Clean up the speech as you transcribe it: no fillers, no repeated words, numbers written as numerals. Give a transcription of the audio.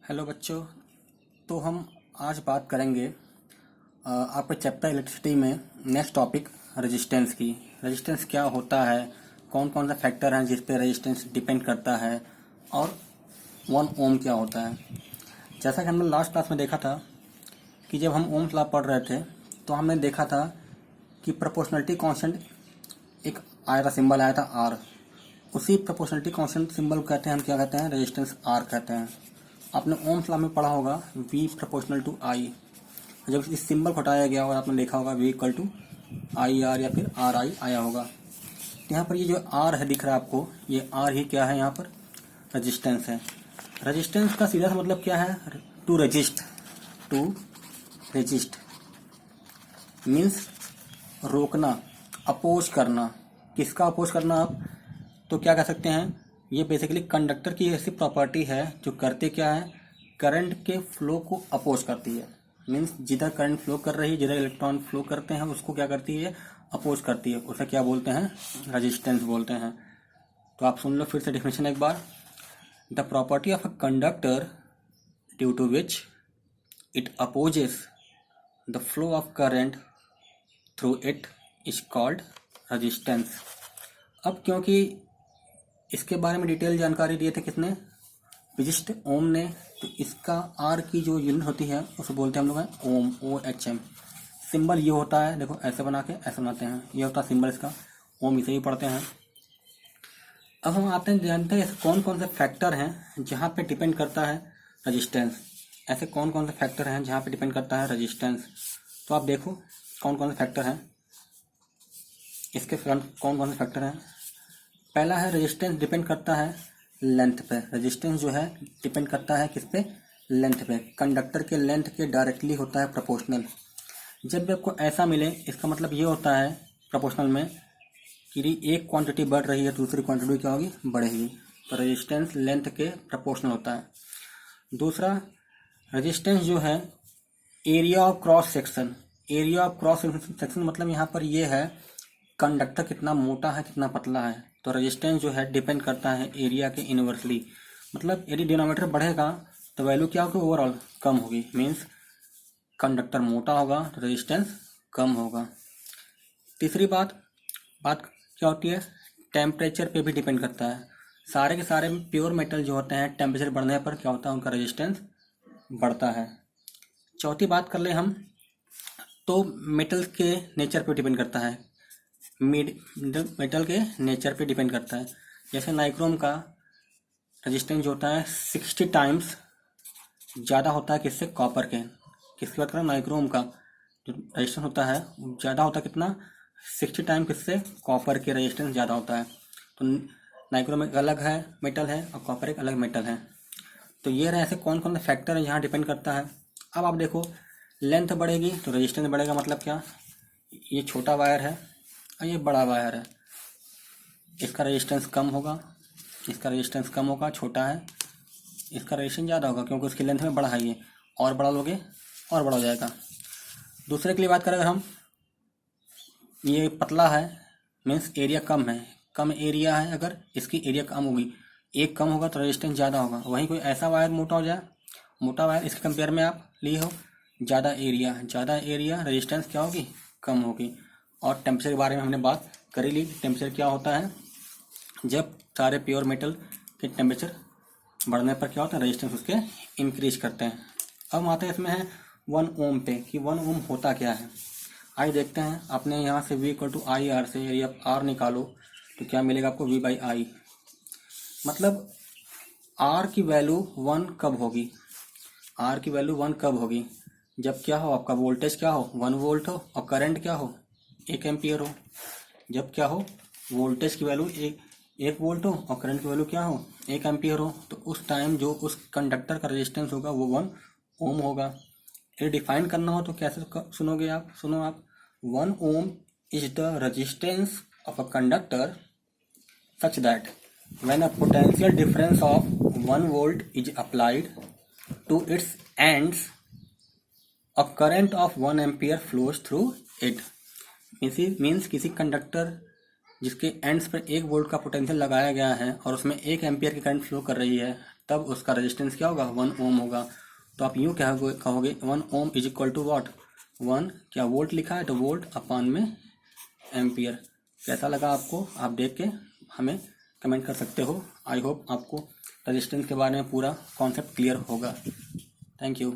Hello बच्चों। तो हम आज बात करेंगे आपके चैप्टर इलेक्ट्रिसिटी में नेक्स्ट टॉपिक रेजिस्टेंस की। रेजिस्टेंस क्या होता है, कौन कौन सा फैक्टर हैं जिस पे रेजिस्टेंस डिपेंड करता है, और 1 ओम क्या होता है। जैसा कि हमने लास्ट क्लास में देखा था कि जब हम ओम्स लॉ पढ़ रहे थे तो हमने देखा था कि प्रोपोर्शनलिटी कांस्टेंट एक आया था, सिंबल आया था आर। उसी प्रोपोर्शनलिटी कांस्टेंट सिंबल को कहते हैं, हम क्या कहते हैं, रेजिस्टेंस आर कहते हैं। आपने ओम्स लॉ में पढ़ा होगा V प्रोपोर्शनल टू I। जब इस सिंबल को हटाया गया और आपने देखा होगा V equal to I R या फिर आर आई आया होगा। तो यहाँ पर ये जो आर है दिख रहा है आपको, ये आर ही क्या है, यहाँ पर रेजिस्टेंस है। रेजिस्टेंस का सीधा सा मतलब क्या है, to resist. To resist means रोकना, अपोज करना। किसका अपोज करना आप, तो क्या कह सकते हैं, ये बेसिकली कंडक्टर की ऐसी प्रॉपर्टी है जो करते क्या है, करंट के फ्लो को अपोज करती है। मीन्स जिधर करंट फ्लो कर रही है, जिधर इलेक्ट्रॉन फ्लो करते हैं, उसको क्या करती है, अपोज करती है। उसे क्या बोलते हैं, रेजिस्टेंस बोलते हैं। तो आप सुन लो फिर से डेफिनेशन एक बार। The property of a conductor due to which it opposes the flow of current through it is called resistance. अब क्योंकि इसके बारे में डिटेल जानकारी दिए थे किसने, फिजिस्ट ओम ने, तो इसका आर की जो यूनिट होती है उसे बोलते हैं हम लोग हैं ओम, OHM। सिंबल ये होता है, देखो ऐसे बना के ऐसे बनाते हैं, ये होता है सिंबल इसका, ओम इसे ही पढ़ते हैं। अब हम आते हैं, जानते हैं ऐसे कौन कौन से फैक्टर हैं जहाँ पे डिपेंड करता है रजिस्टेंस। ऐसे कौन कौन से फैक्टर हैं जहाँ पे डिपेंड करता है रजिस्टेंस। तो आप देखो कौन कौन से फैक्टर हैं, इसके कौन कौन से फैक्टर हैं। पहला है रेजिस्टेंस डिपेंड करता है लेंथ पे। रेजिस्टेंस जो है डिपेंड करता है किस पे, लेंथ पे। कंडक्टर के लेंथ के डायरेक्टली होता है प्रोपोर्शनल। जब भी आपको ऐसा मिले, इसका मतलब ये होता है प्रोपोर्शनल में कि एक क्वांटिटी बढ़ रही है, दूसरी क्वांटिटी क्या होगी, बढ़ेगी। तो रेजिस्टेंस लेंथ के प्रोपोर्शनल होता है। दूसरा, रेजिस्टेंस जो है area of cross section. Area of cross section मतलब यहाँ पर ये है कंडक्टर कितना मोटा है, कितना पतला है। तो रेजिस्टेंस जो है डिपेंड करता है एरिया के इनवर्सली। मतलब यदि डिनोमिनेटर बढ़ेगा तो वैल्यू क्या होगी, ओवरऑल कम होगी। मीन्स कंडक्टर मोटा होगा तो रेजिस्टेंस कम होगा। तीसरी बात क्या होती है, टेम्परेचर पे भी डिपेंड करता है। सारे के सारे प्योर मेटल जो होते हैं, टेम्परेचर बढ़ने पर क्या होता है, उनका रेजिस्टेंस बढ़ता है। चौथी बात कर ले हम, तो मेटल के नेचर पे डिपेंड करता है। मेटल के नेचर पे डिपेंड करता है। जैसे नाइक्रोम का रेजिस्टेंस जो होता है 60 टाइम्स ज़्यादा होता है किससे, कॉपर के। किसकी बात करें, नाइक्रोम का जो रेजिस्टेंस होता है ज़्यादा होता है कितना, 60 टाइम किससे, कॉपर के रेजिस्टेंस ज़्यादा होता है। तो नाइक्रोम एक अलग है मेटल है और कॉपर एक अलग मेटल है। तो ये रहे ऐसे कौन कौन से फैक्टर है यहाँ डिपेंड करता है। अब आप देखो, लेंथ बढ़ेगी तो रेजिस्टेंस बढ़ेगा। मतलब क्या, ये छोटा वायर है और ये बड़ा वायर है, इसका रेजिस्टेंस कम होगा, इसका रेजिस्टेंस कम होगा, छोटा है, इसका रेजिस्टेंस ज़्यादा होगा क्योंकि उसकी लेंथ में बड़ा है ये, और बड़ा लोगे और बड़ा हो जाएगा। दूसरे के लिए बात करें अगर हम, ये पतला है मीन्स एरिया कम है, कम एरिया है, अगर इसकी एरिया कम होगी, एक कम होगा तो रेजिस्टेंस ज़्यादा होगा। वहीं कोई ऐसा वायर मोटा हो जाए, मोटा वायर, इसके कंपेयर में आप लिए हो ज़्यादा एरिया रेजिस्टेंस क्या होगी, कम होगी। और टेम्परेचर के बारे में हमने बात करी ली। टेम्परेचर क्या होता है, जब सारे प्योर मेटल के टेम्परेचर बढ़ने पर क्या होता है, रेजिस्टेंस उसके इंक्रीज करते हैं। अब हम आते हैं इसमें है 1 ओम पे कि 1 ओम होता क्या है। आइए देखते हैं। आपने यहाँ से V equal to I R से यदि आप R निकालो तो क्या मिलेगा आपको, V बाई आई। मतलब R की वैल्यू 1 कब होगी, R की वैल्यू 1 कब होगी, जब क्या हो, आपका वोल्टेज क्या हो, 1 वोल्ट हो और करंट क्या हो, 1 एम्पियर हो। जब क्या हो, वोल्टेज की वैल्यू 1 वोल्ट हो और करंट की वैल्यू क्या हो, 1 एम्पियर हो, तो उस टाइम जो उस कंडक्टर का रेजिस्टेंस होगा वो 1 ओम होगा। ये डिफाइन करना हो तो कैसे सुनोगे आप, सुनो आप, 1 ohm is the resistance of a conductor such that when a potential difference of 1 volt is applied to its ends, a current of 1 ampere flows through it। Means किसी कंडक्टर जिसके एंड्स पर 1 वोल्ट का potential लगाया गया है और उसमें 1 ampere की करंट फ्लो कर रही है, तब उसका रेजिस्टेंस क्या होगा, 1 ओम होगा। तो आप यूँ कहोगे 1 ohm is equal to what, 1 क्या वोल्ट लिखा है तो वोल्ट अपॉन में एम्पियर। कैसा लगा आपको, आप देख के हमें कमेंट कर सकते हो। आई होप आपको रेजिस्टेंस के बारे में पूरा कॉन्सेप्ट क्लियर होगा। Thank you.